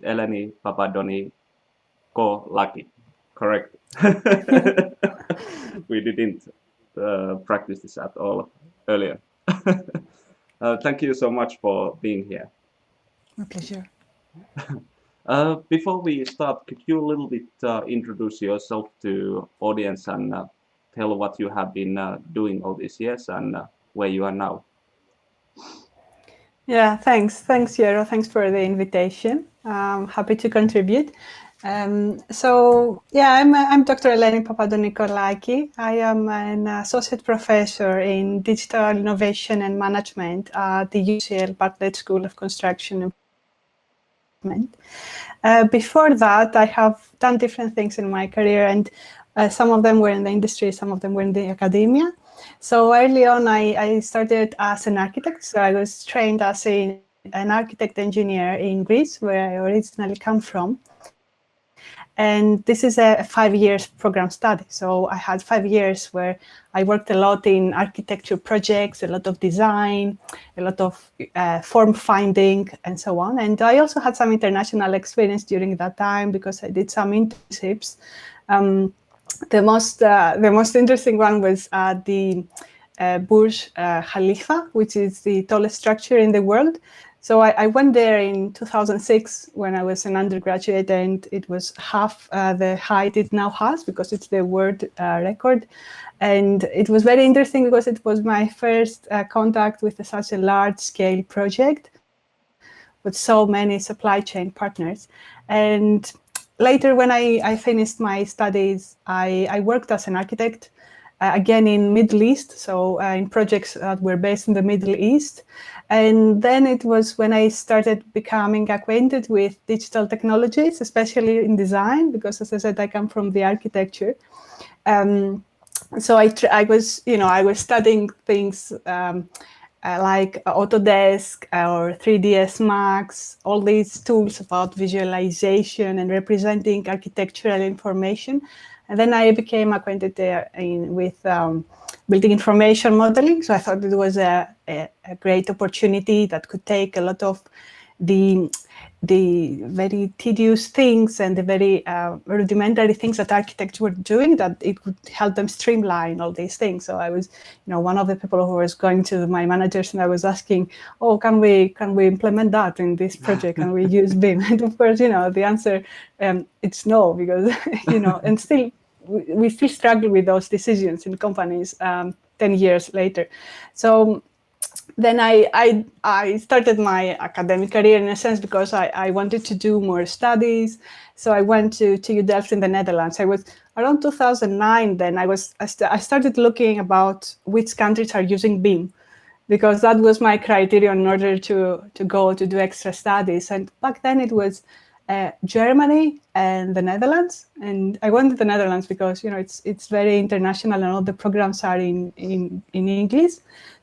Eleni Papadonikolaki, correct? We didn't practice this at all earlier. Thank you so much for being here. My pleasure. Before we start, could you a little bit introduce yourself to audience and tell what you have been doing all these years and where you are now? Yeah, thanks, Jero. Thanks for the invitation. I'm happy to contribute. So yeah, I'm Dr. Eleni Papadonikolaki. I am an associate professor in digital innovation and management at the UCL Bartlett School of Construction and Management. Before that, I have done different things in my career, and some of them were in the industry, some of them were in the academia. So early on, I started as an architect. So I was trained as an architect engineer in Greece, where I originally come from. And this is a 5 years program study. So I had 5 years where I worked a lot in architecture projects, a lot of design, a lot of form finding, and so on. And I also had some international experience during that time because I did some internships. The most interesting one was the Burj Khalifa, which is the tallest structure in the world. So I went there in 2006 when I was an undergraduate, and it was half the height it now has because it's the world record. And it was very interesting because it was my first contact with such a large-scale project with so many supply chain partners. And later, when I finished my studies, I worked as an architect, again in Middle East, so in projects that were based in the Middle East. And then it was when I started becoming acquainted with digital technologies, especially in design, because as I said, I come from the architecture. So I was studying things like Autodesk or 3ds Max, all these tools about visualization and representing architectural information. And then I became acquainted with building information modeling. So I thought it was a great opportunity that could take a lot of the very tedious things and the very rudimentary things that architects were doing, that it would help them streamline all these things. So I was, one of the people who was going to my managers and I was asking, oh, can we implement that in this project? Can we use BIM? And of course, the answer, it's no, because, and still, we still struggle with those decisions in companies 10 years later. So then I started my academic career in a sense because I wanted to do more studies. So I went to TU Delft in the Netherlands. I was around 2009. Then I started looking about which countries are using BIM, because that was my criteria in order to go to do extra studies. And back then it was Germany and the Netherlands. And I went to the Netherlands because it's very international and all the programs are in English.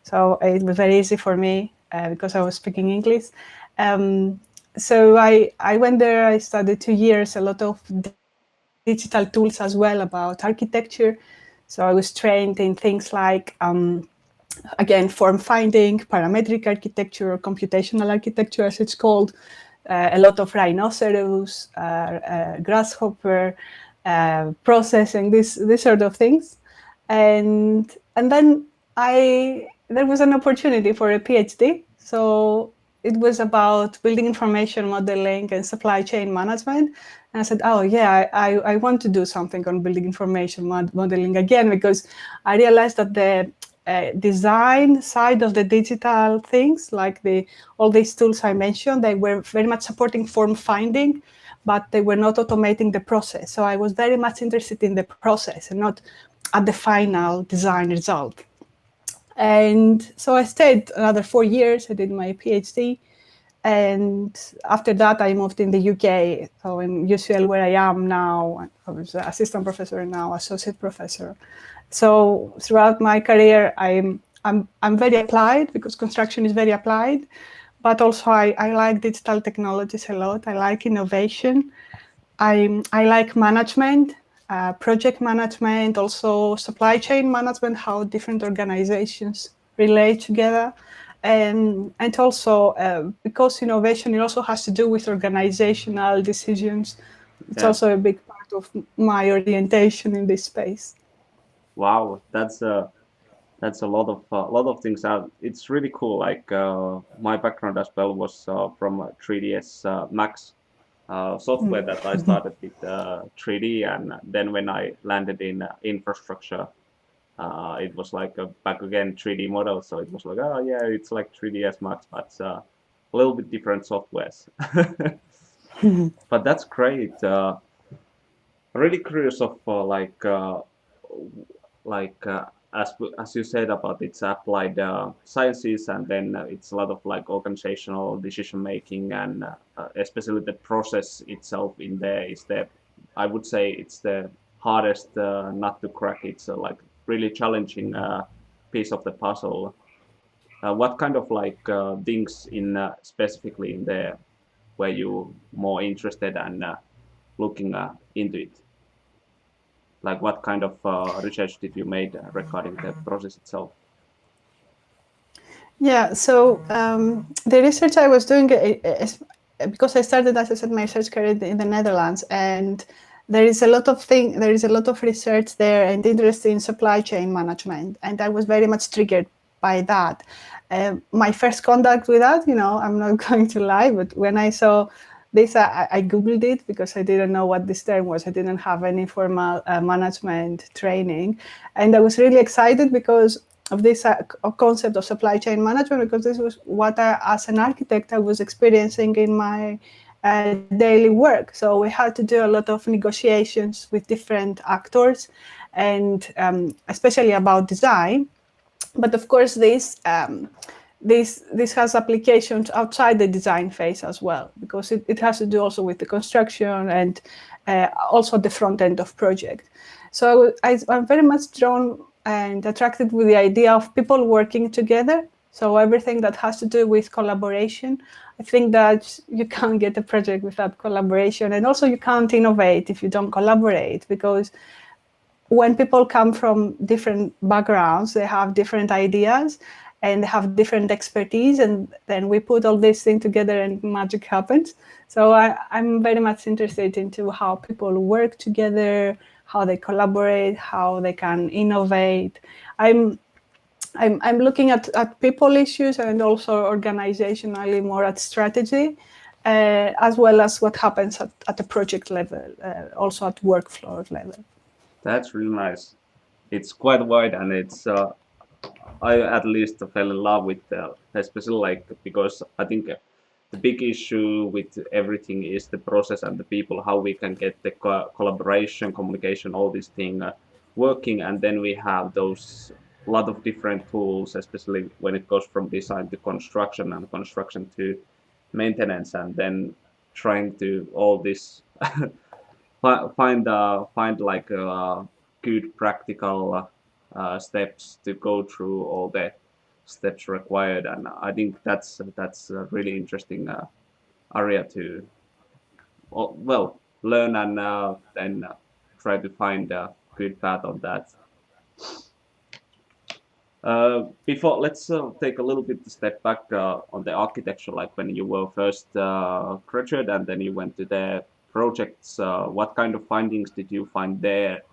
So it was very easy for me because I was speaking English. So I went there, I studied 2 years, a lot of digital tools as well about architecture. So I was trained in things like, again, form finding, parametric architecture, or computational architecture as it's called, a lot of rhinoceros, grasshopper, processing, this sort of things. And then there was an opportunity for a PhD. So it was about building information modeling and supply chain management. And I said, oh yeah, I want to do something on building information modeling again, because I realized that the design side of the digital things, like all these tools I mentioned, they were very much supporting form finding, but they were not automating the process. So I was very much interested in the process and not at the final design result. And so I stayed another 4 years. I did my PhD. And after that, I moved in the UK. So in UCL, where I am now, I was assistant professor and now associate professor. So throughout my career, I'm very applied, because construction is very applied. But also I like digital technologies a lot. I like innovation. I like management. Project management, also supply chain management, how different organizations relate together. and also because innovation, it also has to do with organizational decisions. It's Yes. also a big part of my orientation in this space. Wow, that's a lot of things. It's really cool. Like my background as well was from 3ds Max software that I started with 3D, and then when I landed in infrastructure, it was like back again 3D model. So it was like, oh yeah, it's like 3ds Max, but a little bit different softwares. But that's great. Really curious of like as you said about its applied sciences, and then it's a lot of like organizational decision making, and especially the process itself in there is the, I would say it's the hardest nut to crack. It's like really challenging piece of the puzzle. What kind of like things in specifically in there were you more interested and looking into it? Like what kind of research did you make regarding the process itself? Yeah, so the research I was doing is because I started, as I said, my research career in the Netherlands, and there is a lot of research there and interest in supply chain management, and I was very much triggered by that. My first contact with that, I'm not going to lie, but when I saw this, I Googled it because I didn't know what this term was. I didn't have any formal management training, and I was really excited because of this concept of supply chain management, because this was what as an architect I was experiencing in my daily work. So we had to do a lot of negotiations with different actors, and especially about design. But of course, this has applications outside the design phase as well, because it has to do also with the construction and also the front end of project. So I'm very much drawn and attracted with the idea of people working together. So everything that has to do with collaboration, I think that you can't get a project without collaboration, and also you can't innovate if you don't collaborate, because when people come from different backgrounds, they have different ideas and they have different expertise, and then we put all these things together and magic happens. So I'm very much interested into how people work together, how they collaborate, how they can innovate. I'm looking at people issues and also organizationally more at strategy, as well as what happens at the project level, also at workflow level. That's really nice. It's quite wide, and it's I at least fell in love with especially like because I think the big issue with everything is the process and the people, how we can get the collaboration, communication, all these things working, and then we have those lot of different tools, especially when it goes from design to construction and construction to maintenance, and then trying to all this find like good practical steps to go through all the steps required, and I think that's a really interesting area to well learn, and then try to find a good path on that. Before, let's take a little bit step back on the architecture, like when you were first graduate and then you went to the projects. What kind of findings did you find there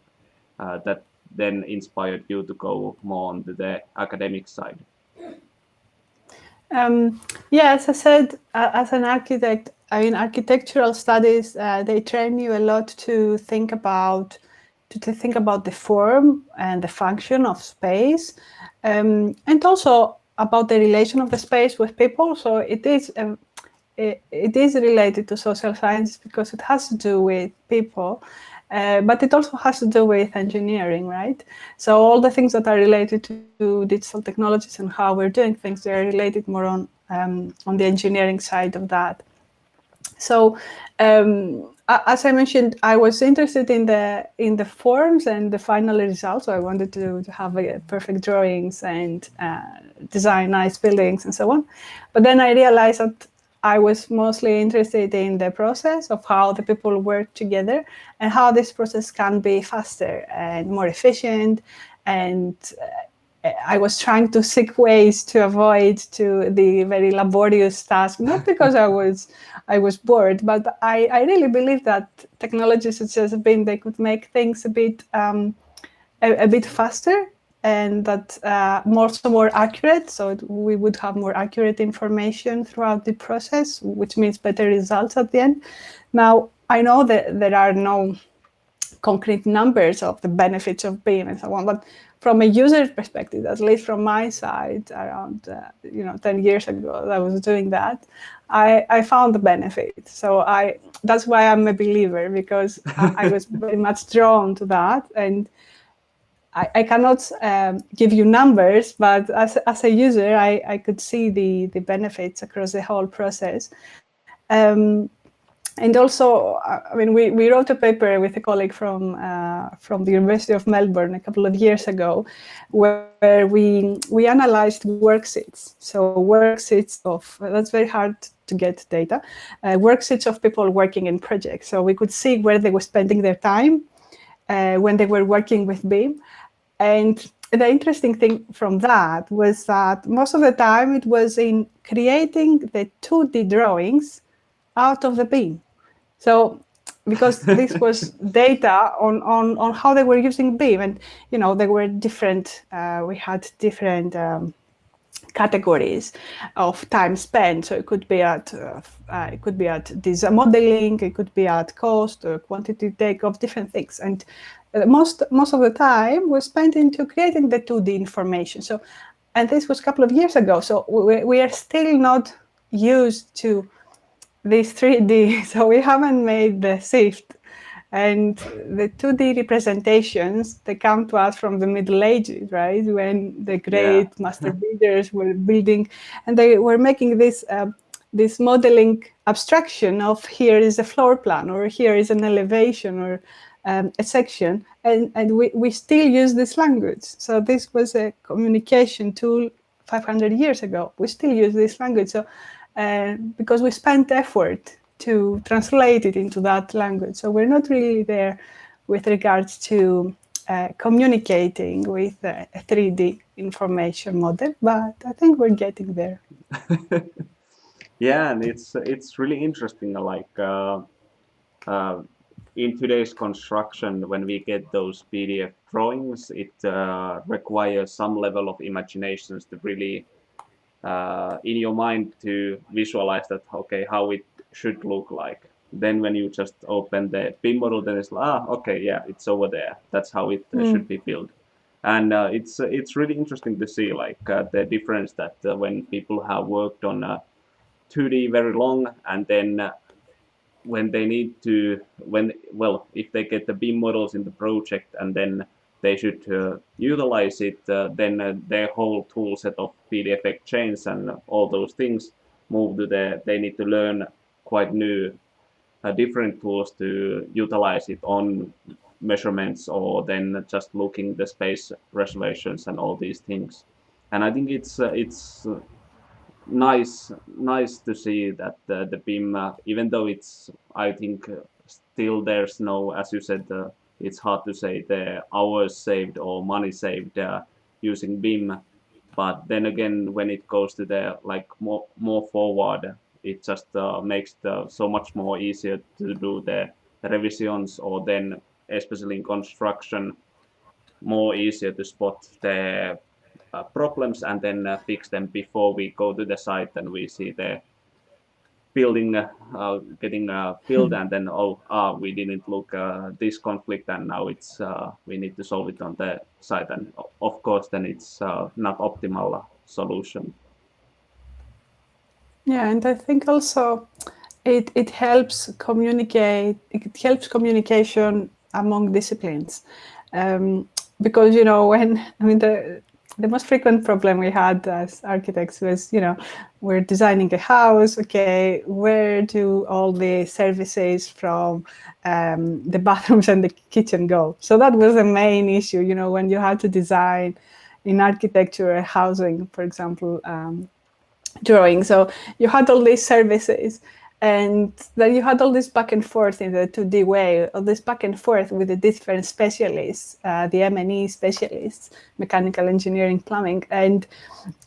that then inspired you to go more on the academic side? Yeah, as I said, as an architect, I mean, architectural studies, they train you a lot to think about the form and the function of space, and also about the relation of the space with people. So it is related to social science because it has to do with people, but it also has to do with engineering, right? So all the things that are related to digital technologies and how we're doing things, they're related more on the engineering side of that. So as I mentioned, I was interested in the forms and the final results. So I wanted to have perfect drawings and design nice buildings and so on. But then I realized that I was mostly interested in the process of how the people work together and how this process can be faster and more efficient, and I was trying to seek ways to avoid to the very laborious task, not because I was bored, but I really believe that technologies such as BIM, they could make things a bit faster, and that more accurate. So we would have more accurate information throughout the process, which means better results at the end. Now, I know that there are no concrete numbers of the benefits of BIM and so on, but from a user perspective, at least from my side, around 10 years ago, I was doing that. I found the benefit. So that's why I'm a believer, because I was very much drawn to that. And I cannot give you numbers, but as a user, I could see the benefits across the whole process. And also, I mean, we wrote a paper with a colleague from the University of Melbourne a couple of years ago, where we analyzed worksheets. So worksheets of, that's very hard to get data, worksheets of people working in projects. So we could see where they were spending their time when they were working with BIM. And the interesting thing from that was that most of the time it was in creating the 2D drawings out of the BIM. So, because this was data on how they were using BIM, and there were different. We had different categories of time spent. So it could be at design modeling, it could be at cost or quantity takeoff, different things, and most of the time was spent into creating the 2D information. So, and this was a couple of years ago. So we are still not used to this 3D, so we haven't made the shift. And the 2D representations, they come to us from the Middle Ages, right? When the great master builders were building, and they were making this modeling abstraction of, here is a floor plan, or here is an elevation, or a section, and we still use this language. So this was a communication tool 500 years ago. We still use this language. So because we spent effort to translate it into that language. So we're not really there with regards to communicating with a 3D information model, but I think we're getting there. Yeah, and it's really interesting. Like in today's construction, when we get those PDF drawings, it requires some level of imaginations to really in your mind to visualize that, okay, how it should look like. Then when you just open the BIM model, then it's like, okay, yeah, it's over there. That's how it should be built. And it's really interesting to see like the difference that when people have worked on 2D very long, and then when they need to, if they get the BIM models in the project and then they should utilize it, then their whole tool set of PDF Exchange and all those things move to they need to learn quite new, different tools to utilize it on measurements, or then just looking the space reservations and all these things. And I think it's nice to see that the BIM, even though it's, I think still there's no, as you said, it's hard to say the hours saved or money saved using BIM, but then again, when it goes to the like more forward, it just makes so much more easier to do the revisions, or then especially in construction, more easier to spot the problems and then fix them before we go to the site and we see the building getting built, and then we didn't look this conflict, and now it's we need to solve it on the site, and of course then it's not optimal solution. Yeah, and I think also it helps communicate. It helps communication among disciplines, because the most frequent problem we had as architects was, we're designing a house. Okay, where do all the services from the bathrooms and the kitchen go? So that was the main issue. When you had to design in architecture a housing, for example. Drawing. So you had all these services, And then you had all this back and forth in the 2D way, all this back and forth with the different specialists, the M&E specialists, mechanical engineering, plumbing, and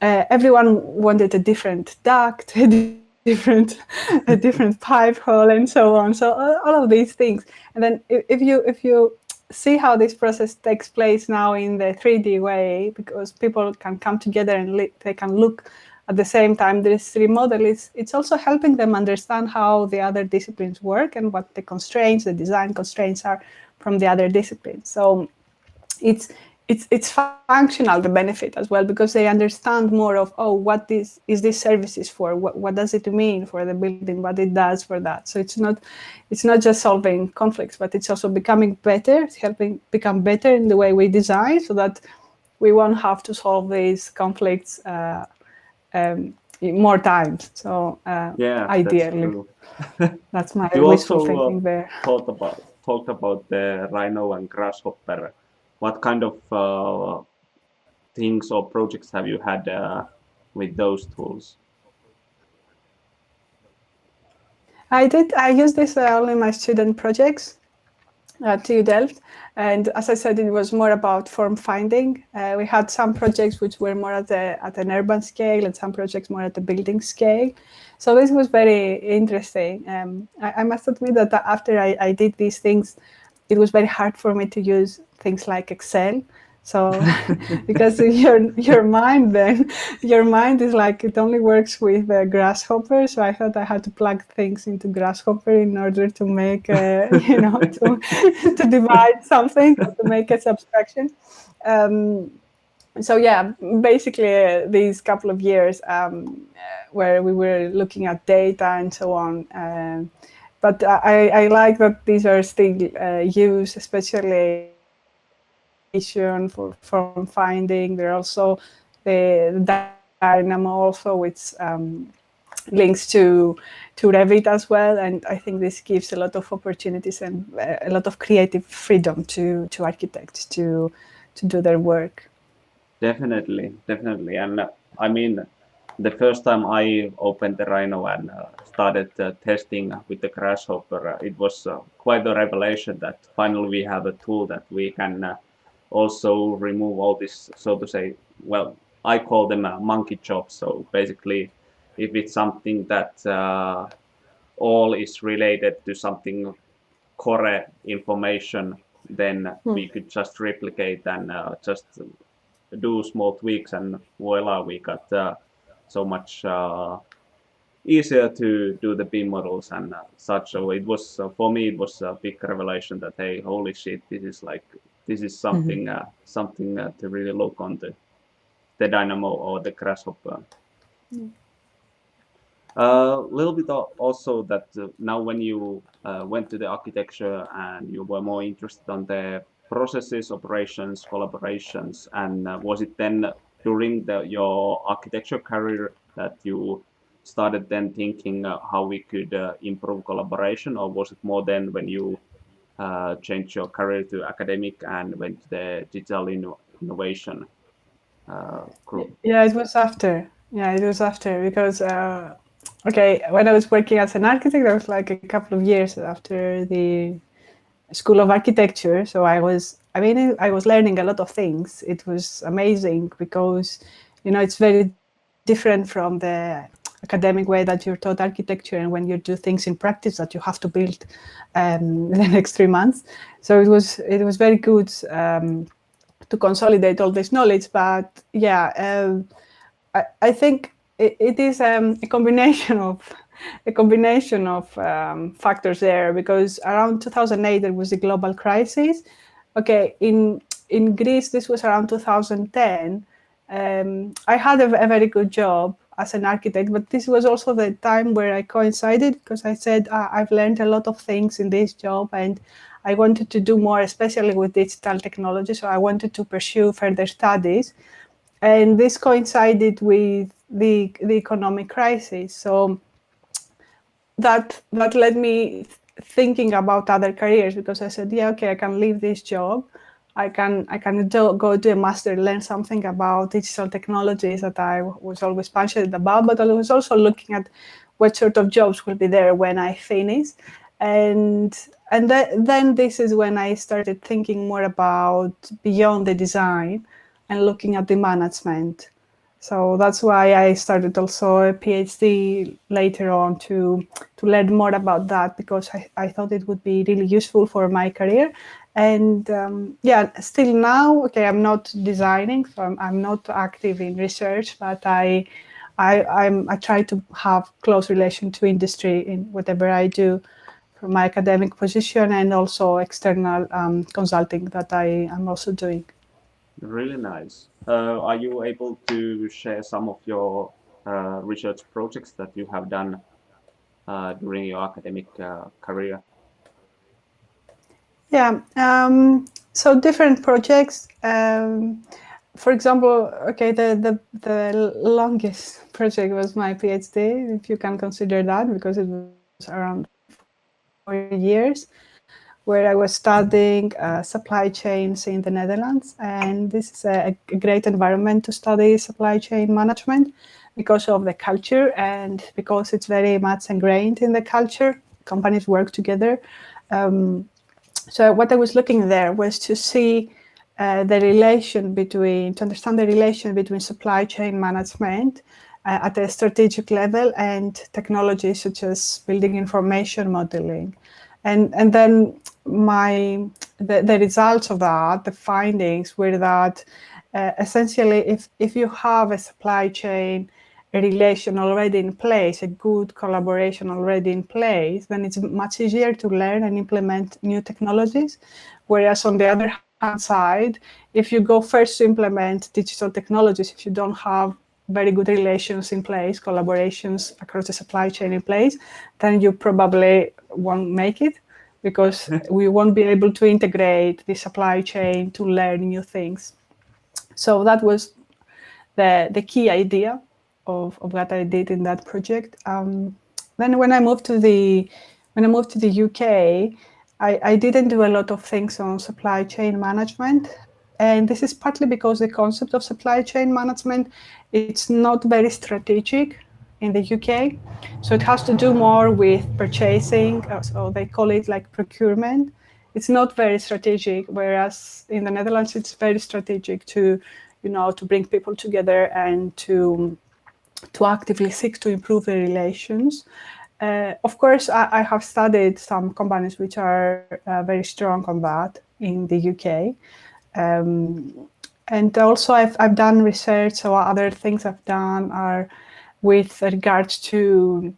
everyone wanted a different duct, a different pipe hole, and so on. So all of these things. And then if you see how this process takes place now in the 3D way, because people can come together and they can look at the same time, this 3D model it's also helping them understand how the other disciplines work and what the constraints, the design constraints are from the other disciplines. So it's functional, the benefit as well, because they understand more of, oh, what this services for, what does it mean for the building, what it does for that. So it's not just solving conflicts, but it's also becoming better, it's helping become better in the way we design, so that we won't have to solve these conflicts more times. So Yeah, ideally, that's my you wishful also thinking there. talked about the Rhino and Grasshopper. What kind of things or projects have you had with those tools? I use this only in my student projects at TU Delft. And as I said, it was more about form finding. We had some projects which were more at an urban scale and some projects more at the building scale. So this was very interesting. I must admit that after I did these things, it was very hard for me to use things like Excel. So because your mind is like, it only works with Grasshopper. So I thought I had to plug things into Grasshopper in order to make to divide something, or to make a subtraction. So yeah, basically these couple of years where we were looking at data and so on. But I like that these are still used, especially for form finding. There are also the Dynamo also, which links to Revit as well, and I think this gives a lot of opportunities and a lot of creative freedom to architects to do their work. Definitely. And I mean, the first time I opened the Rhino and started testing with the Grasshopper, it was quite a revelation that finally we have a tool that we can also remove all this, so to say, well, I call them monkey jobs. So basically, if it's something that all is related to something core information, then we could just replicate and just do small tweaks, and voila, we got so much easier to do the BIM models and such. So it was for me, it was a big revelation that, hey, holy shit, this is something something to really look onto, the Dynamo or the Grasshopper. A little bit also that now when you went to the architecture and you were more interested on the processes, operations, collaborations, and was it then during your architecture career that you started then thinking how we could improve collaboration, or was it more then when you changed your career to academic and went to the digital innovation group? Yeah, it was after. Yeah, it was after, because okay, when I was working as an architect, that was like a couple of years after the School of Architecture. So I was learning a lot of things. It was amazing because, it's very different from the academic way that you're taught architecture, and when you do things in practice that you have to build the next 3 months. So it was very good to consolidate all this knowledge. But yeah, I think it is a combination of factors there, because around 2008 there was a global crisis. Okay, in Greece this was around 2010. I had a very good job as an architect, but this was also the time where I coincided, because I said I've learned a lot of things in this job and I wanted to do more, especially with digital technology. So I wanted to pursue further studies. And this coincided with the economic crisis. So that led me thinking about other careers, because I said, yeah, okay, I can leave this job. I can go do a master, learn something about digital technologies that I was always passionate about, but I was also looking at what sort of jobs will be there when I finish. And then this is when I started thinking more about beyond the design and looking at the management. So that's why I started also a PhD later on to learn more about that, because I thought it would be really useful for my career. And yeah, still now, okay, I'm not designing, so I'm not active in research, but I try to have close relation to industry in whatever I do, from my academic position and also external consulting that I am also doing. Really nice. Are you able to share some of your research projects that you have done during your academic career? Yeah, so different projects. For example, okay, the longest project was my PhD, if you can consider that, because it was around 4 years, where I was studying supply chains in the Netherlands. And this is a great environment to study supply chain management because of the culture and because it's very much ingrained in the culture. Companies work together. So what I was looking there was to see to understand the relation between supply chain management at a strategic level and technologies such as building information modeling. And then the results of that, the findings were that essentially if you have a supply chain relation already in place, a good collaboration already in place, then it's much easier to learn and implement new technologies. Whereas on the other hand side, if you go first to implement digital technologies, if you don't have very good relations in place, collaborations across the supply chain in place, then you probably won't make it, because we won't be able to integrate the supply chain to learn new things. So that was the key idea of what I did in that project. Then when I moved to the UK, I didn't do a lot of things on supply chain management. And this is partly because the concept of supply chain management, it's not very strategic in the UK. So it has to do more with purchasing, so they call it like procurement. It's not very strategic, whereas in the Netherlands, it's very strategic to bring people together and to actively seek to improve the relations. Of course, I have studied some companies which are very strong on that in the UK. And also I've done research, so other things I've done are with regards to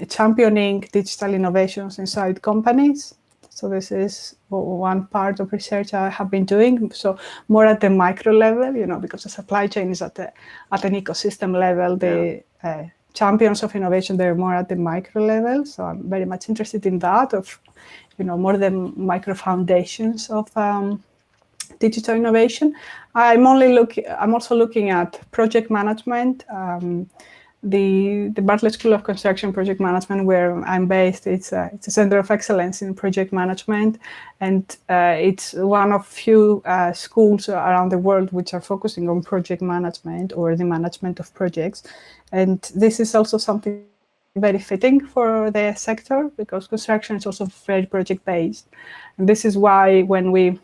championing digital innovations inside companies. So this is one part of research I have been doing. So more at the micro level, because the supply chain is at an ecosystem level. The champions of innovation, they're more at the micro level. So I'm very much interested in that, of more the micro foundations of digital innovation. I'm also looking at project management. The Bartlett School of Construction Project Management, where I'm based, it's a center of excellence in project management, and it's one of few schools around the world which are focusing on project management or the management of projects. And this is also something very fitting for the sector, because construction is also very project-based. And this is why when we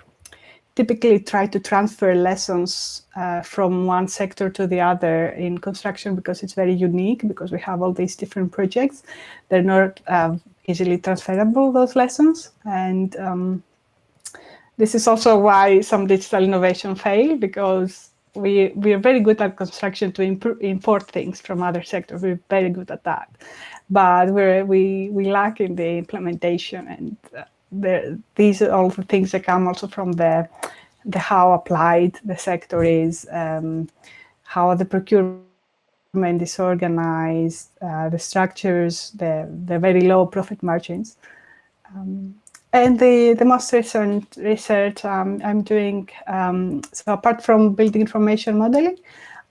typically try to transfer lessons from one sector to the other in construction, because it's very unique, because we have all these different projects. They're not easily transferable, those lessons. And this is also why some digital innovation fail, because we are very good at construction to import things from other sectors. We're very good at that. But we lack in the implementation, and these are all the things that come also from the how applied the sector is, how the procurement is organized, the structures, the very low profit margins. And the most recent research I'm doing, so apart from building information modeling,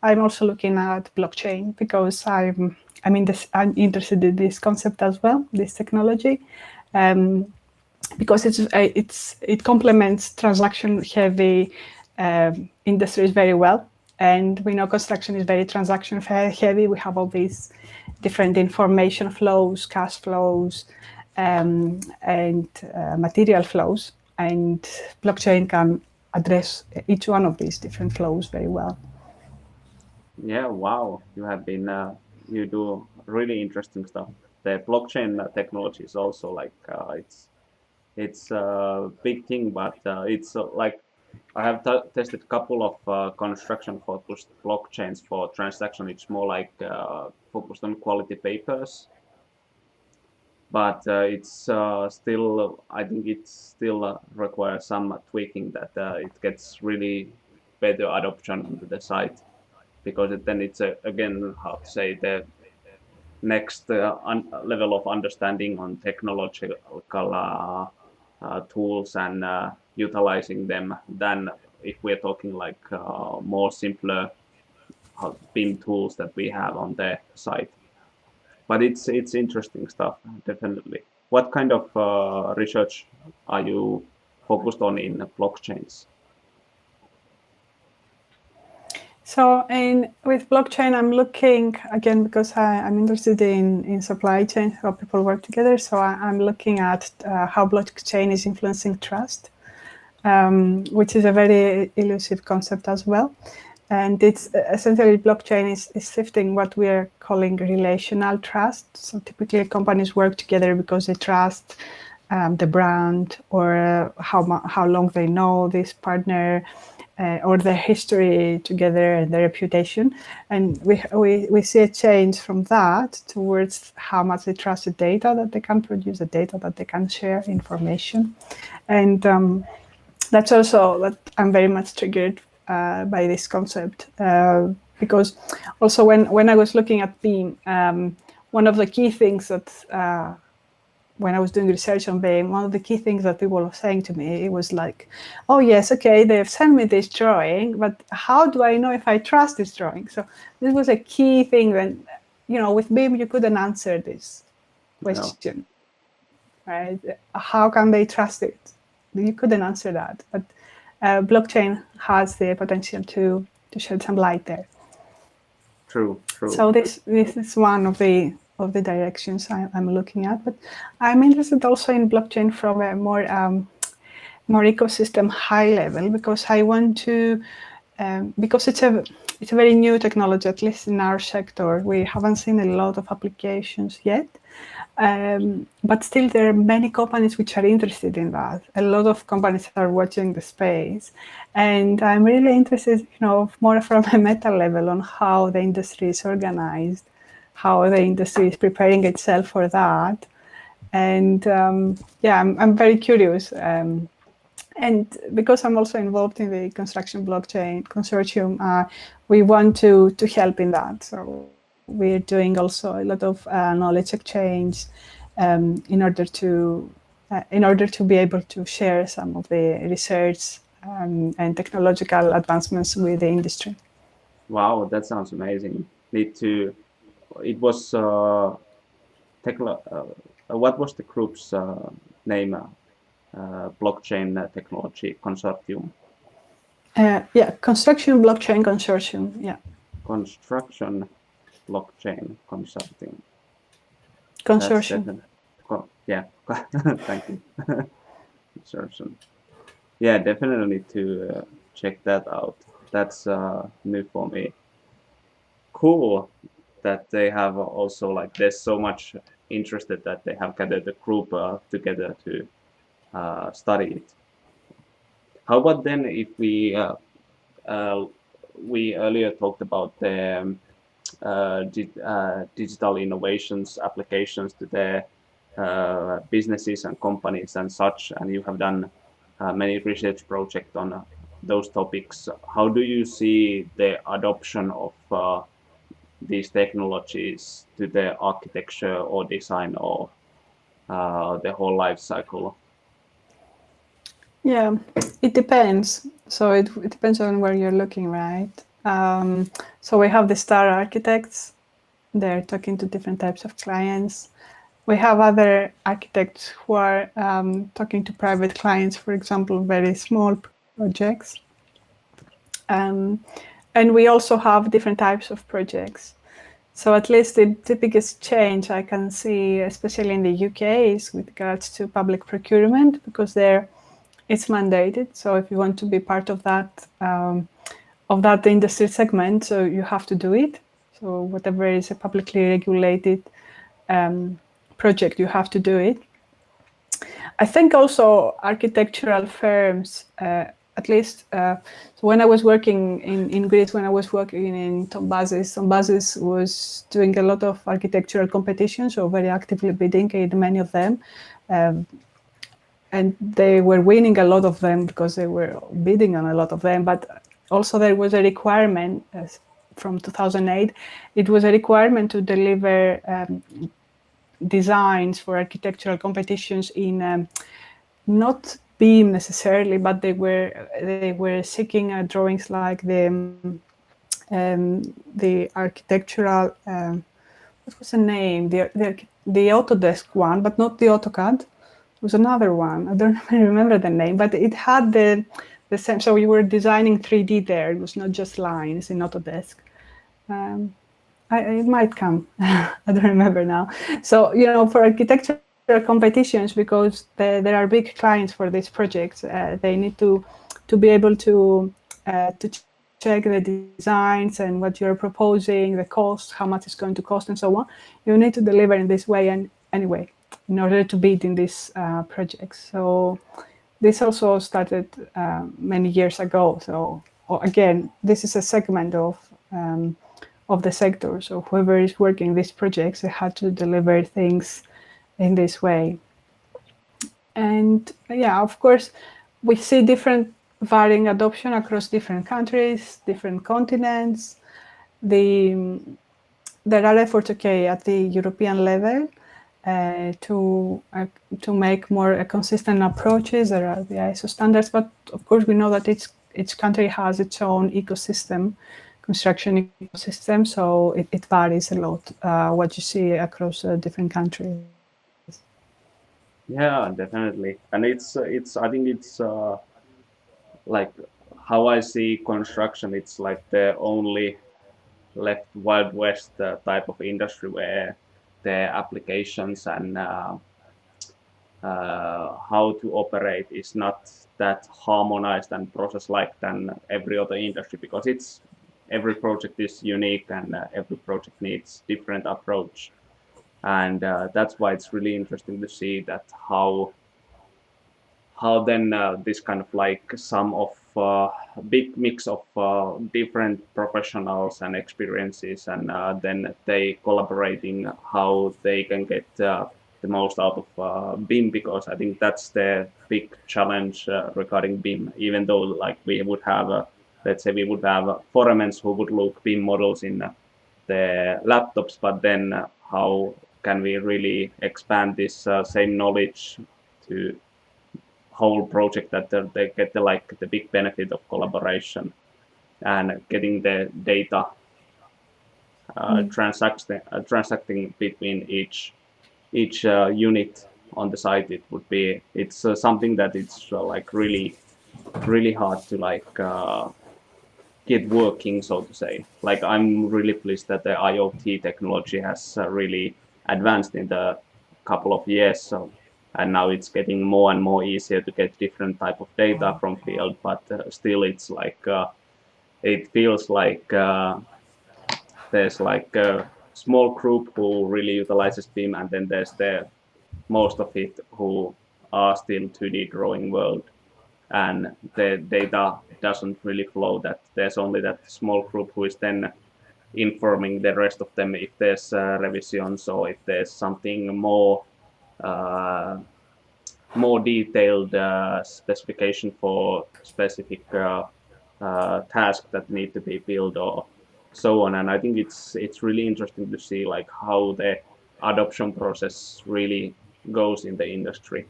I'm also looking at blockchain, because I'm interested in this concept as well, this technology. Because it complements transaction-heavy industries very well. And we know construction is very transaction heavy. We have all these different information flows, cash flows, and material flows. And blockchain can address each one of these different flows very well. Yeah, wow. You do really interesting stuff. The blockchain technology is also like it's a big thing, but it's like I have tested a couple of construction-focused blockchains for transaction. It's more like focused on quality papers, but it's still, I think it still requires some tweaking that it gets really better adoption onto the site because then it's again, how to say, the next level of understanding on technological tools and utilizing them than if we're talking like more simpler BIM tools that we have on the site. But it's interesting stuff, definitely. What kind of research are you focused on in blockchains? So with blockchain, I'm looking, again, because I'm interested in supply chain, how people work together. So I'm looking at how blockchain is influencing trust, which is a very elusive concept as well. And it's essentially blockchain is shifting what we are calling relational trust. So typically companies work together because they trust the brand or how long they know this partner or their history together and their reputation. And we see a change from that towards how much they trust the data that they can produce, the data that they can share, information. And that's also that I'm very much triggered by this concept because also when I was looking at BIM, one of the key things that when I was doing research on BIM, one of the key things that people were saying to me, it was like, oh yes, okay, they've sent me this drawing, but how do I know if I trust this drawing? So this was a key thing when, with BIM, you couldn't answer this question, right? How can they trust it? You couldn't answer that, but blockchain has the potential to shed some light there. True. So this is one of the directions I'm looking at, but I'm interested also in blockchain from a more ecosystem high level because I want to because it's a very new technology, at least in our sector. We haven't seen a lot of applications yet. But still, there are many companies which are interested in that. A lot of companies are watching the space, and I'm really interested, more from a meta level on how the industry is organized, how the industry is preparing itself for that, and I'm very curious. And because I'm also involved in the Construction Blockchain Consortium, we want to help in that. So we're doing also a lot of knowledge exchange in order to be able to share some of the research and technological advancements with the industry. Wow, that sounds amazing. It was what was the group's name? Blockchain Technology Consortium. Construction Blockchain Consortium. Yeah. Construction Blockchain Consortium. Consortium. Yeah. Thank you. Consortium. Yeah, definitely to check that out. That's new for me. Cool that they have also like there's so much interested that they have gathered a group together to study it. How about then if we earlier talked about the digital innovations applications to the businesses and companies and such, and you have done many research projects on those topics. How do you see the adoption of these technologies to the architecture or design or the whole life cycle? Yeah, it depends. So it depends on where you're looking, right? So we have the star architects. They're talking to different types of clients. We have other architects who are talking to private clients, for example, very small projects. And we also have different types of projects. So at least the biggest change I can see, especially in the UK, is with regards to public procurement, because there it's mandated. So if you want to be part of that industry segment, so you have to do it. So whatever is a publicly regulated project, you have to do it. I think also architectural firms, at least so when I was working in Greece, when I was working in Tombazis was doing a lot of architectural competitions, so very actively bidding in many of them. And they were winning a lot of them because they were bidding on a lot of them. But also there was a requirement from 2008, it was a requirement to deliver designs for architectural competitions in not BIM necessarily, but they were seeking drawings like the architectural what was the name, the Autodesk one, but not the AutoCAD. It was another one. I don't remember the name, but it had the same. So you were designing 3D there. It was not just lines in Autodesk. It might come. I don't remember now. So, for architectural competitions, because there are big clients for these projects, they need to be able to check the designs and what you're proposing, the cost, how much it's going to cost, and so on. You need to deliver in this way, and anyway, in order to bid in these projects. So this also started many years ago. So again, this is a segment of the sector. So whoever is working these projects, they had to deliver things in this way. And yeah, of course, we see different varying adoption across different countries, different continents. There are efforts, at the European level to make more consistent approaches. There are the ISO standards, but of course we know that each country has its own ecosystem, construction ecosystem, so it varies a lot what you see across different countries. Yeah, definitely. And it's I think it's like how I see construction, it's like the only left Wild West type of industry where the applications and how to operate is not that harmonized and process-like than every other industry, because every project is unique and every project needs different approach. And that's why it's really interesting to see that how then this kind of like some of big mix of different professionals and experiences, and then they collaborating how they can get the most out of BIM, because I think that's the big challenge regarding BIM. Even though like we would have let's say we would have foremans who would look BIM models in the laptops, but then how can we really expand this same knowledge to whole project, that they get the big benefit of collaboration and getting the data transacting between each unit on the site. It's something that it's like really hard to like get working, so to say. Like I'm really pleased that the IoT technology has really advanced in the couple of years. So, and now it's getting more and more easier to get different type of data from field, but still it's like it feels like there's like a small group who really utilizes BIM, and then there's the most of it who are still 2D drawing world, and the data doesn't really flow. That there's only that small group who is then informing the rest of them if there's revisions or if there's something more detailed specification for specific tasks that need to be built or so on. And I think it's really interesting to see like how the adoption process really goes in the industry.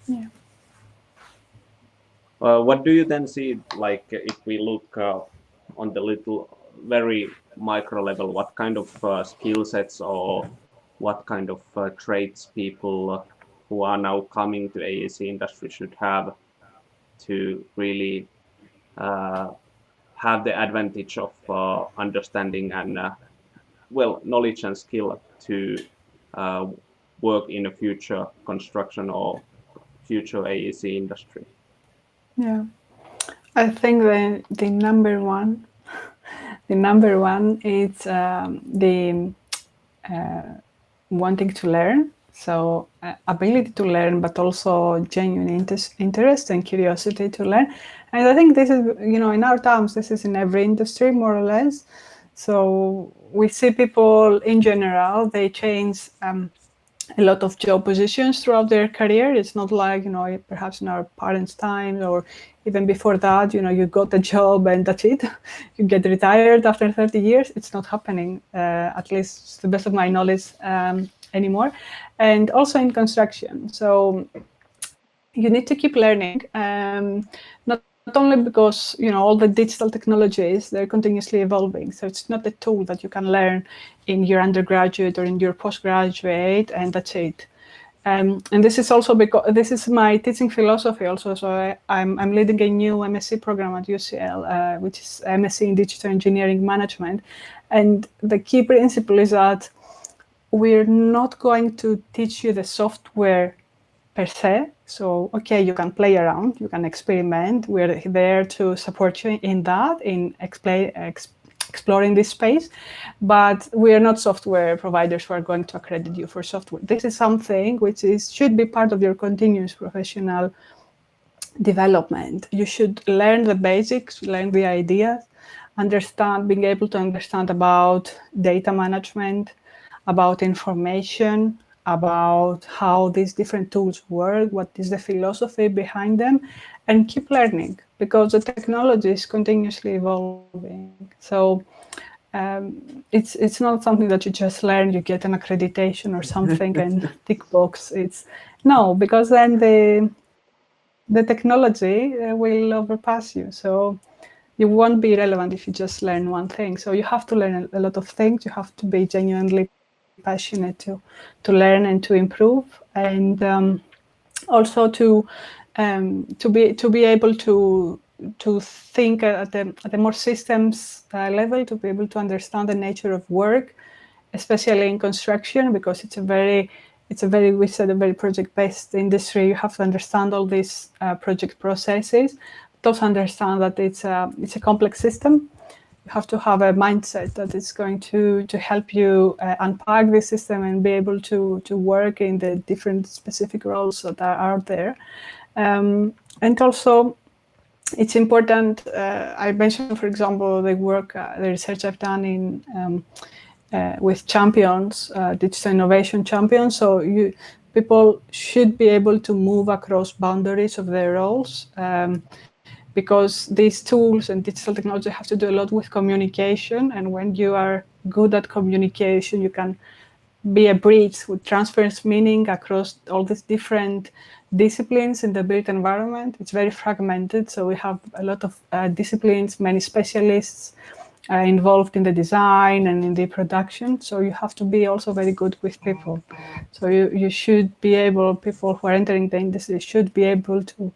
Yeah. What do you then see, like if we look on the little very micro level, what kind of skill sets or what kind of traits people who are now coming to AEC industry should have to really have the advantage of understanding and knowledge and skill to work in a future construction or future AEC industry. Yeah, I think the number one is the wanting to learn. So ability to learn, but also genuine interest and curiosity to learn. And I think this is, in our times, this is in every industry, more or less. So we see people in general, they change a lot of job positions throughout their career. It's not like, perhaps in our parents' time or even before that, you got a job and that's it. You get retired after 30 years. It's not happening, at least to the best of my knowledge, anymore. And also in construction. So you need to keep learning, not only because all the digital technologies, they're continuously evolving. So it's not a tool that you can learn in your undergraduate or in your postgraduate and that's it. And this is also because this is my teaching philosophy also. So I'm leading a new MSc program at UCL, which is MSc in Digital Engineering Management. And the key principle is that we're not going to teach you the software per se. So, okay, you can play around, you can experiment. We're there to support you in that, in exploring this space. But we are not software providers who are going to accredit you for software. This is something which should be part of your continuous professional development. You should learn the basics, learn the ideas, being able to understand about data management, about information, about how these different tools work, what is the philosophy behind them, and keep learning because the technology is continuously evolving. So it's not something that you just learn, you get an accreditation or something and tick box. No, because then the technology will overpass you. So you won't be relevant if you just learn one thing. So you have to learn a lot of things. You have to be genuinely passionate to learn and to improve, and also to be able to think at a more systems level, to be able to understand the nature of work, especially in construction, because it's a very project-based industry. You have to understand all these project processes, but also understand that it's a complex system. You have to have a mindset that is going to help you unpack the system and be able to work in the different specific roles that are out there. And also, it's important. I mentioned, for example, the research I've done in with champions, digital innovation champions. So people should be able to move across boundaries of their roles. Because these tools and digital technology have to do a lot with communication. And when you are good at communication, you can be a bridge which transfers meaning across all these different disciplines in the built environment. It's very fragmented. So we have a lot of disciplines, many specialists involved in the design and in the production. So you have to be also very good with people. So you should be able, people who are entering the industry should be able to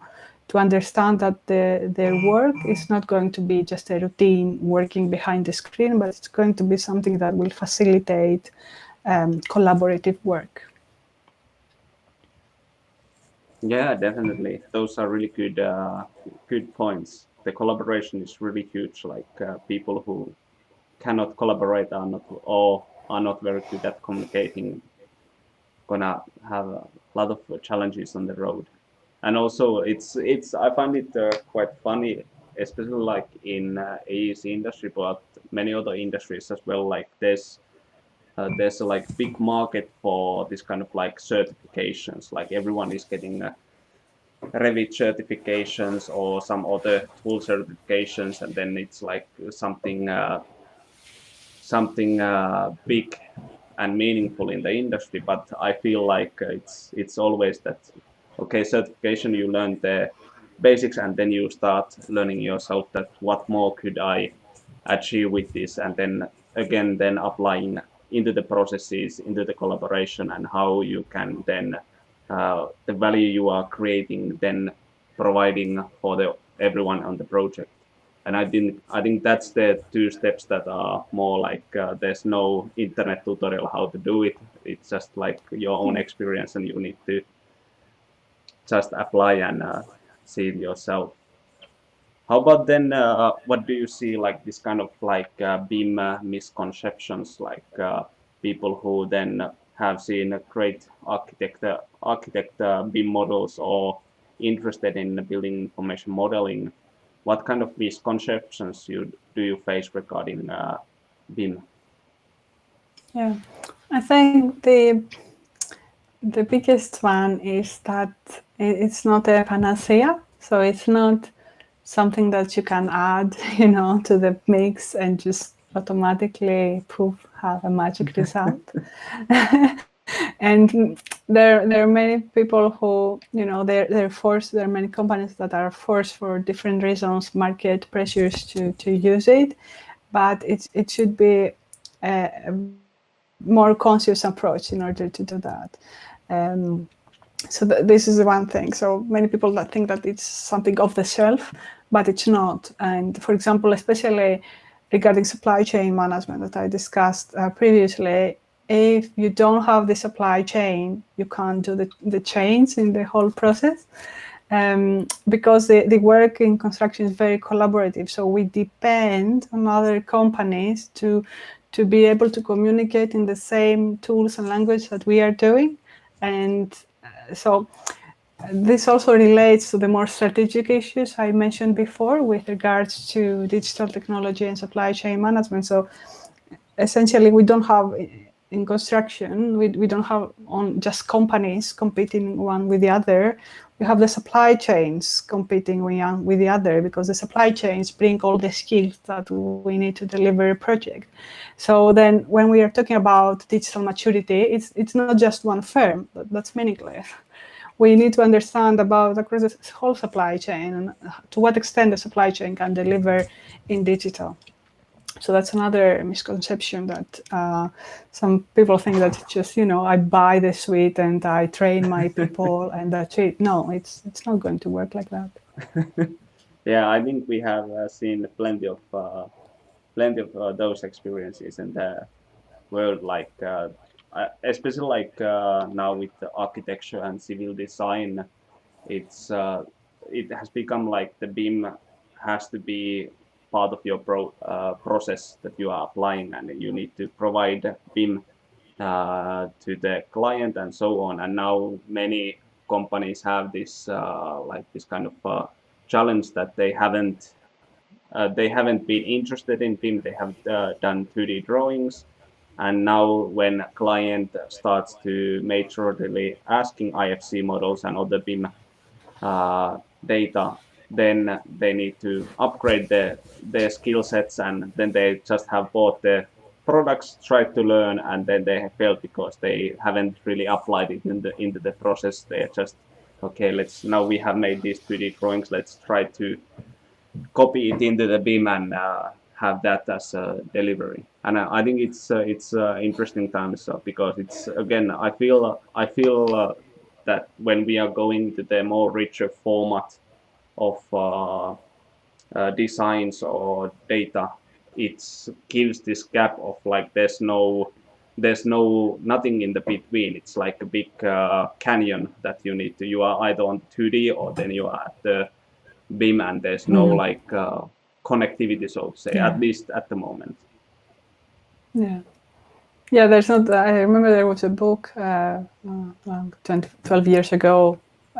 understand that their work is not going to be just a routine working behind the screen, but it's going to be something that will facilitate collaborative work. Yeah, definitely. Those are really good points. The collaboration is really huge. Like people who cannot collaborate are not very good at communicating, gonna have a lot of challenges on the road. And also, I find it quite funny, especially like in AEC industry, but many other industries as well. Like there's a like big market for this kind of like certifications. Like everyone is getting Revit certifications or some other tool certifications, and then it's like something big and meaningful in the industry. But I feel like it's always that, okay, certification, you learn the basics and then you start learning yourself that what more could I achieve with this, and then again then applying into the processes, into the collaboration, and how you can then the value you are creating then providing for everyone on the project. And I think that's the two steps that are more like there's no internet tutorial how to do it. It's just like your own experience, and you need to just apply and see it yourself. How about then? What do you see like this kind of like BIM misconceptions, like people who then have seen a great architect BIM models or interested in building information modeling? What kind of misconceptions do you face regarding BIM? Yeah, I think the biggest one is that it's not a panacea. So it's not something that you can add, to the mix and just automatically poof, have a magic result. And there are many people who, they're forced. There are many companies that are forced for different reasons, market pressures to use it, but it should be a more conscious approach in order to do that. So this is the one thing. So many people that think that it's something off the shelf, but it's not. And for example, especially regarding supply chain management that I discussed previously, if you don't have the supply chain, you can't do the change in the whole process. Because the work in construction is very collaborative. So we depend on other companies to be able to communicate in the same tools and language that we are doing. And so this also relates to the more strategic issues I mentioned before with regards to digital technology and supply chain management. So essentially, we don't have in construction, we don't have on just companies competing one with the other. We have the supply chains competing one with the other, because the supply chains bring all the skills that we need to deliver a project. So then when we are talking about digital maturity, it's not just one firm. That's meaningless. We need to understand about across the whole supply chain and to what extent the supply chain can deliver in digital. So that's another misconception that some people think that just, I buy the suite and I train my people and that's it. No, it's not going to work like that. Yeah, I think we have seen plenty of those experiences in the world, like especially like now with the architecture and civil design. It's it has become like the BIM has to be part of your process that you are applying, and you need to provide BIM to the client and so on. And now many companies have this like this kind of challenge that they haven't been interested in BIM. They have done 2D drawings, and now when a client starts to majorly asking IFC models and other BIM data, then they need to upgrade their skill sets, and then they just have bought the products, tried to learn, and then they have failed because they haven't really applied it into the process. They're just okay. Now we have made these 3D drawings. Let's try to copy it into the BIM and have that as a delivery. And I think it's interesting times because it's again I feel that when we are going to the more richer format of designs or data, it gives this gap of like there's no nothing in the between. It's like a big canyon that you are either on 2D or then you are at the BIM, and there's no like connectivity, so to say, Yeah. at least at the moment. Yeah. Yeah, there's not. I remember there was a book 12 years ago.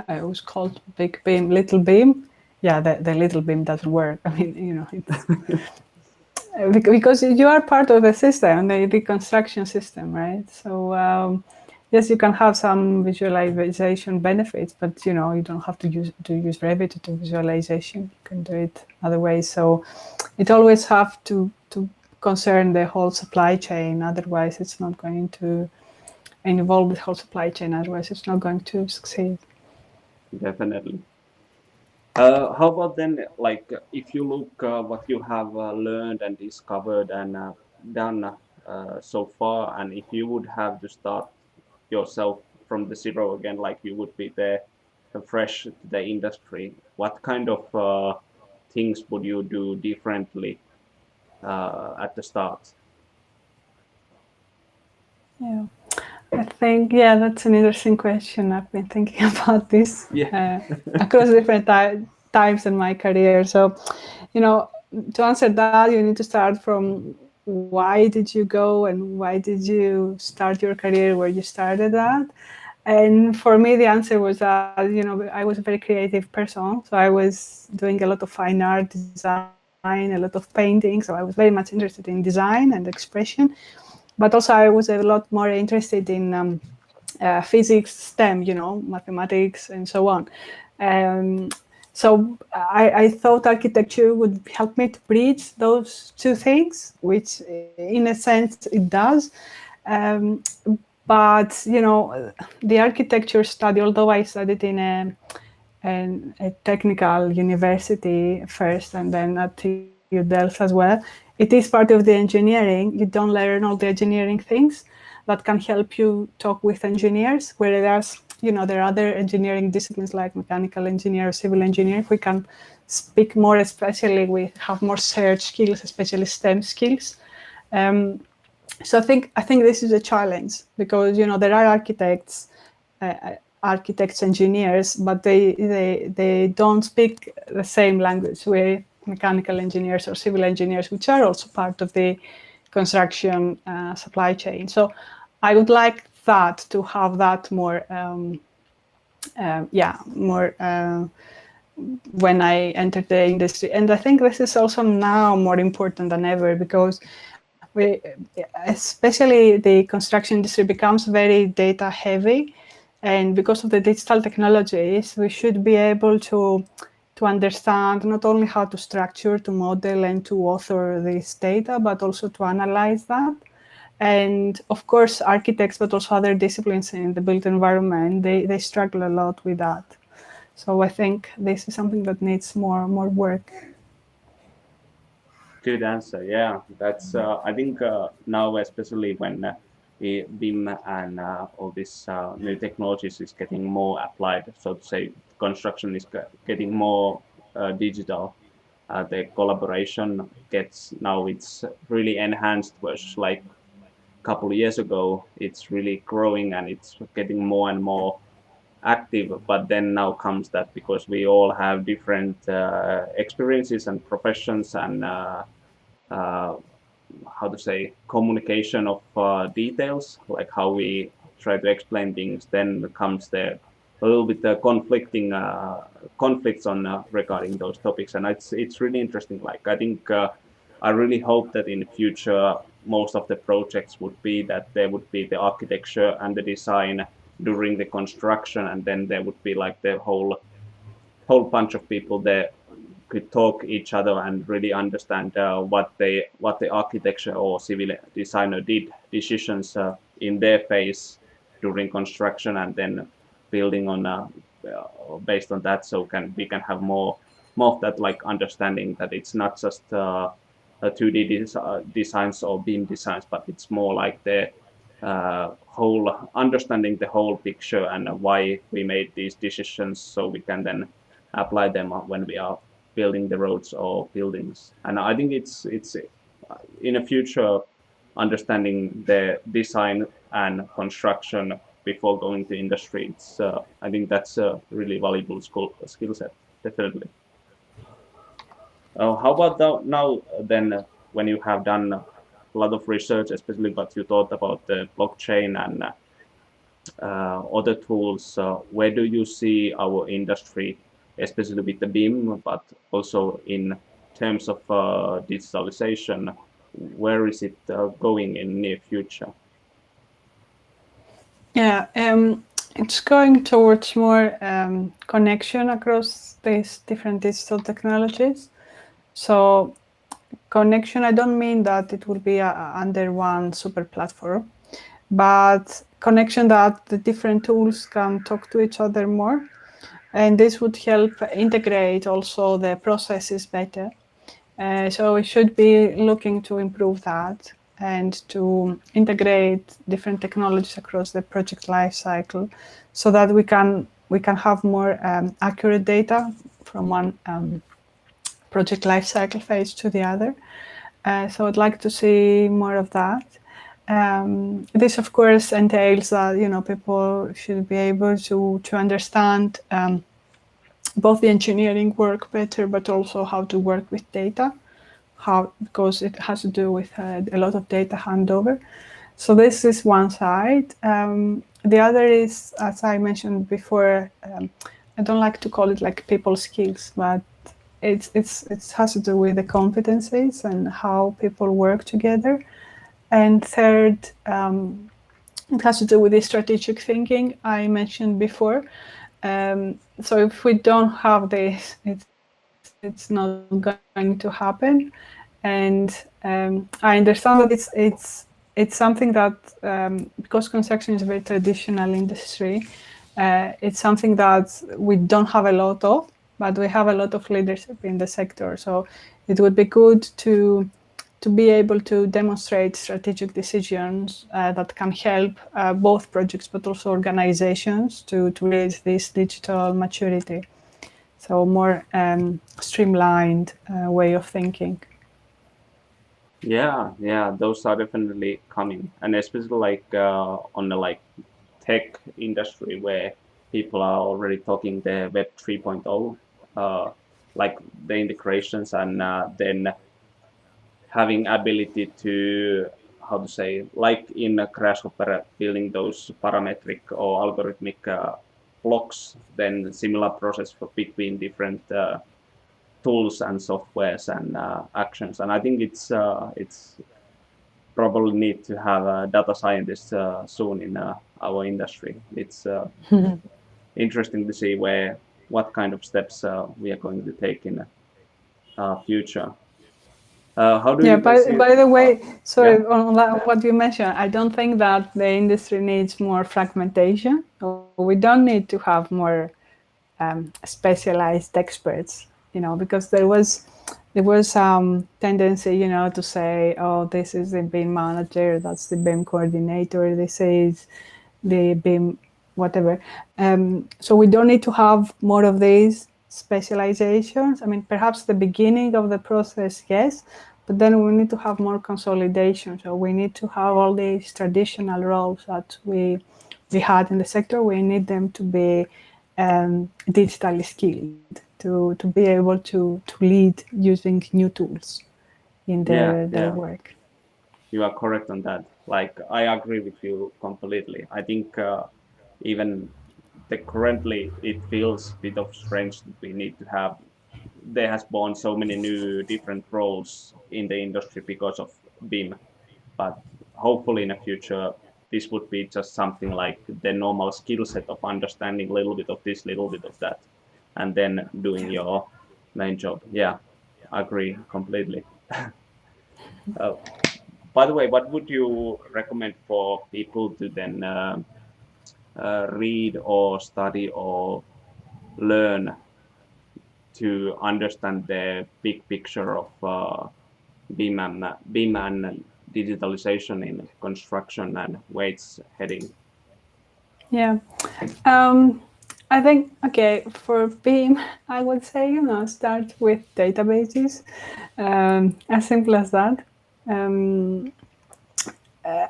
It was called Big Beam, Little Beam. Yeah, the little beam doesn't work. I mean, it's because you are part of the system, the construction system, right? So yes, you can have some visualization benefits, but you don't have to use Revit to do visualization. You can do it other ways. So it always have to concern the whole supply chain. Otherwise, it's not going to involve the whole supply chain. Otherwise, it's not going to succeed. Definitely. How about then, like, if you look what you have learned and discovered and done so far, and if you would have to start yourself from the zero again, like you would be there fresh to the industry, what kind of things would you do differently at the start? Yeah, I think, yeah, that's an interesting question. I've been thinking about this across different times in my career. So, to answer that, you need to start from why did you go and why did you start your career where you started at. And for me, the answer was that, I was a very creative person. So I was doing a lot of fine art design, a lot of painting. So I was very much interested in design and expression. But also I was a lot more interested in physics, STEM, mathematics, and so on. So I thought architecture would help me to bridge those two things, which in a sense it does. But the architecture study, although I studied in a technical university first and then at TU Delft as well, it is part of the engineering. You don't learn all the engineering things that can help you talk with engineers, whereas there are other engineering disciplines like mechanical engineer, civil engineer. We can speak more, especially we have more search skills, especially STEM skills. So I think this is a challenge because there are architects, engineers, but they don't speak the same language with mechanical engineers or civil engineers, which are also part of the construction supply chain. So I would like that to have that more, more when I entered the industry. And I think this is also now more important than ever because especially the construction industry becomes very data heavy. And because of the digital technologies, we should be able to understand not only how to structure, to model, and to author this data, but also to analyze that. And of course, architects, but also other disciplines in the built environment, they struggle a lot with that. So I think this is something that needs more work. Good answer. Yeah, that's I think now especially when BIM and all this new technologies is getting more applied, so to say, construction is getting more digital. The collaboration gets now it's really enhanced versus like a couple of years ago. It's really growing and it's getting more and more active. But then now comes that because we all have different experiences and professions and uh, how to say communication of details, like how we try to explain things. Then comes the a little bit conflicting conflicts on regarding those topics, and it's really interesting. Like I think I really hope that in the future most of the projects would be that there would be the architecture and the design during the construction, and then there would be like the whole bunch of people there could talk each other and really understand what the architecture or civil designer did decisions in their phase during construction, and then building on based on that, so we can have more of that like understanding that it's not just 2D designs or beam designs, but it's more like the whole understanding the whole picture and why we made these decisions, so we can then apply them when we are building the roads or buildings. And I think it's in the future understanding the design and construction before going to industry. It's I think that's a really valuable skill set, definitely. How about now then when you have done a lot of research, especially what you thought about the blockchain and other tools, where do you see our industry, especially with the BIM, but also in terms of digitalization, where is it going in near future? Yeah, it's going towards more connection across these different digital technologies. So connection, I don't mean that it will be under one super platform, but connection that the different tools can talk to each other more. And this would help integrate also the processes better. So we should be looking to improve that and to integrate different technologies across the project life cycle so that we can have more accurate data from one project lifecycle phase to the other. So I'd like to see more of that. This, of course, entails that people should be able to understand both the engineering work better, but also how to work with data. Because it has to do with a lot of data handover. So this is one side. The other is, as I mentioned before, I don't like to call it like people skills, but it has to do with the competencies and how people work together. And third, it has to do with the strategic thinking I mentioned before. So if we don't have this, it's not going to happen. And I understand that it's something that because construction is a very traditional industry, it's something that we don't have a lot of, but we have a lot of leadership in the sector. So it would be good to be able to demonstrate strategic decisions that can help both projects but also organizations to reach this digital maturity. So more streamlined way of thinking. Yeah, those are definitely coming, and especially like on the like tech industry where people are already talking the Web 3.0, like the integrations, and then having ability to, how to say, like in a grasshopper, building those parametric or algorithmic blocks, then similar process for between different tools and softwares and actions. And I think it's probably need to have a data scientist soon in our industry. It's interesting to see what kind of steps we are going to take in the future. How do you guys see it? By the way, Yeah, sorry, on what you mentioned, I don't think that the industry needs more fragmentation. We don't need to have more specialized experts, because there was tendency, to say, oh, this is the BIM manager, that's the BIM coordinator, this is the BIM whatever. So we don't need to have more of these specializations. I mean, perhaps the beginning of the process, yes, but then we need to have more consolidation. So we need to have all these traditional roles that we had in the sector. We need them to be digitally skilled to be able to lead using new tools in their yeah, work. you are correct on that. Like, I agree with you completely. I think even currently it feels a bit of strange that we need to have, there has born so many new different roles in the industry because of BIM. But hopefully in the future, this would be just something like the normal skill set of understanding a little bit of this, little bit of that, and then doing your main job. Yeah, I agree completely. uh, by the way, what would you recommend for people to then read or study or learn to understand the big picture of BIM and digitalization in construction and where it's heading? Yeah. I think, okay, for BIM, I would say, start with databases. As simple as that.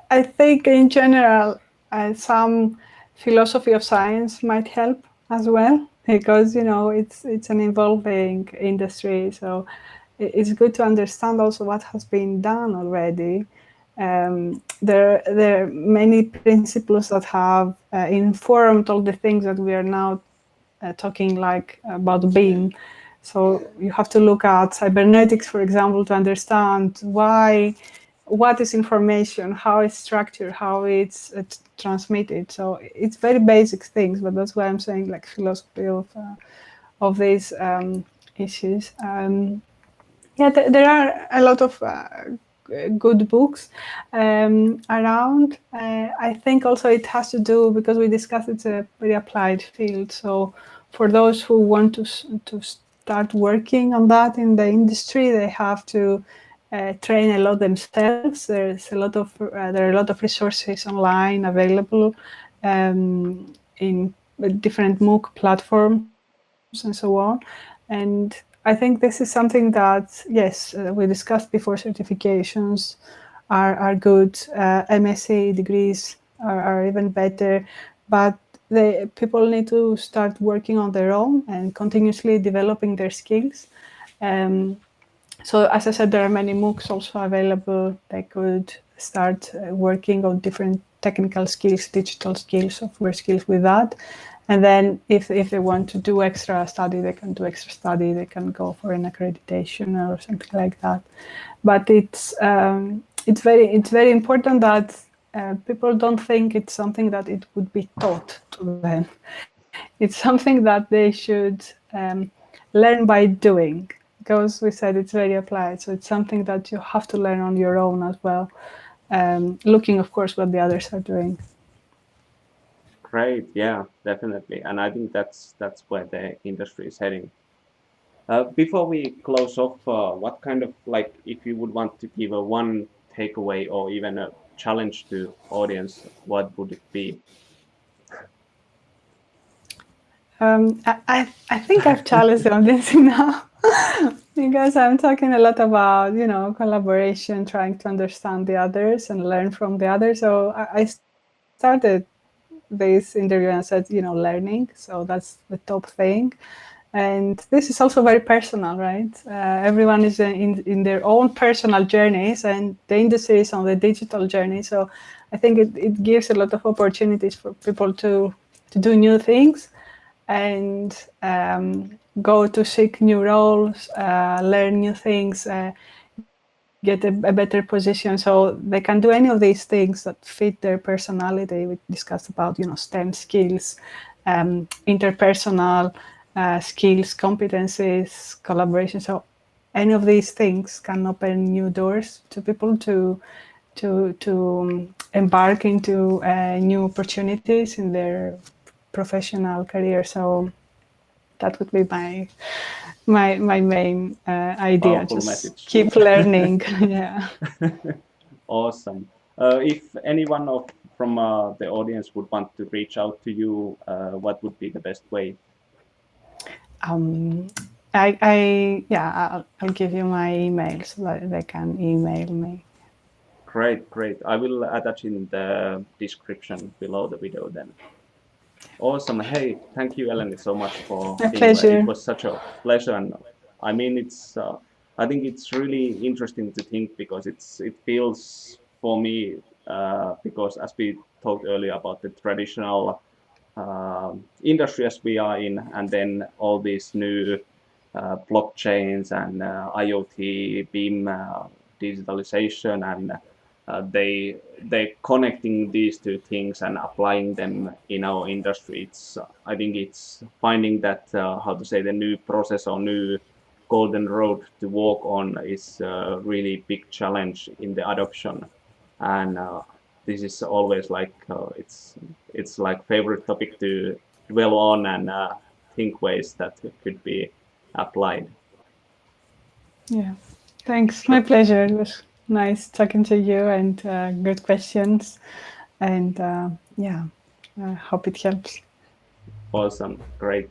I think in general, some philosophy of science might help as well, because it's an evolving industry. So it's good to understand also what has been done already. There are many principles that have informed all the things that we are now talking like about BIM. So you have to look at cybernetics, for example, to understand what is information, how it's structured, how it's transmitted. So it's very basic things, but that's why I'm saying like philosophy of these issues. There are a lot of good books around. I think also it has to do, because we discussed it's a very applied field. So for those who want to start working on that in the industry, they have to train a lot themselves. There are a lot of resources online available in different MOOC platforms and so on. And I think this is something that, yes, we discussed before. Certifications are good. MSc degrees are even better, but people need to start working on their own and continuously developing their skills. So as I said, there are many MOOCs also available. They could start working on different technical skills, digital skills, software skills with that. And then if they want to do extra study, they can do extra study. They can go for an accreditation or something like that. But it's very important that people don't think it's something that it would be taught to them. It's something that they should learn by doing, because we said it's very applied. So it's something that you have to learn on your own as well, looking, of course, what the others are doing. Great, yeah, definitely, and I think that's where the industry is heading. Before we close off, what kind of, like, if you would want to give a one takeaway or even a challenge to audience, what would it be? I think I've challenged on this now because I'm talking a lot about, collaboration, trying to understand the others and learn from the others. So I started this interview and said, learning. So that's the top thing. And this is also very personal, right? Everyone is in their own personal journeys, and the industry is on the digital journey. So I think it gives a lot of opportunities for people to do new things and go to seek new roles, learn new things, get a better position. So they can do any of these things that fit their personality. We discussed about, STEM skills, interpersonal skills, competencies, collaboration. So any of these things can open new doors to people to embark into new opportunities in their professional career. So that would be my main idea. Powerful Just message. keep learning. Yeah. Awesome. If anyone from the audience would want to reach out to you, what would be the best way? I'll give you my email so that they can email me. Great, great. I will attach in the description below the video then. Awesome. Hey, thank you, Eleni, so much for My being here. pleasure. It was such a pleasure, and I mean, I think it's really interesting to think because it feels for me because as we talked earlier about the traditional industry as we are in, and then all these new blockchains and IoT, BIM, digitalization, and they connecting these two things and applying them in our industry. It's I think it's finding that how to say the new process or new golden road to walk on is a really big challenge in the adoption, and this is always like it's like favorite topic to dwell on and think ways that could be applied. Yeah. Thanks. My pleasure. It was nice talking to you and good questions. And I hope it helps. Awesome, great.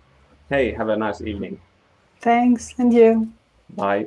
Hey, have a nice evening. Thanks. And you. Bye.